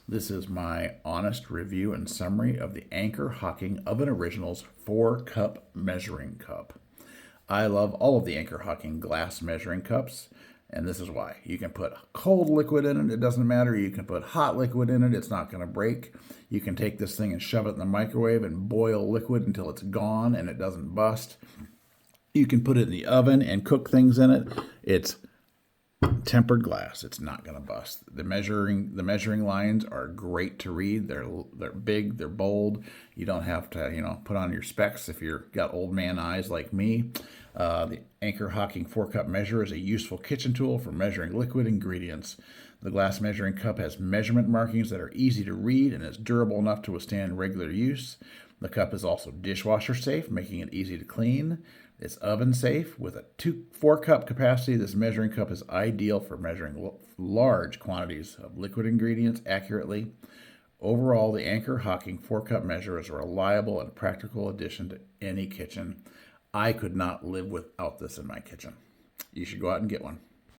This is my honest review and summary of the Anchor Hocking Oven Originals 4-cup measuring cup. I love all of the Anchor Hocking glass measuring cups, and this is why. You can put cold liquid in it, it doesn't matter. You can put hot liquid in it, it's not going to break. You can take this thing and shove it in the microwave and boil liquid until it's gone and it doesn't bust. You can put it in the oven and cook things in it. It's tempered glass. It's not going to bust. The measuring lines are great to read. They're big, they're bold. You don't have to put on your specs if you've got old man eyes like me. The Anchor Hocking 4-cup measure is a useful kitchen tool for measuring liquid ingredients. The glass measuring cup has measurement markings that are easy to read and is durable enough to withstand regular use. The cup is also dishwasher safe, making it easy to clean. It's oven safe. With a 4-cup capacity, this measuring cup is ideal for measuring large quantities of liquid ingredients accurately. Overall, the Anchor Hocking 4-cup measure is a reliable and practical addition to any kitchen. I could not live without this in my kitchen. You should go out and get one.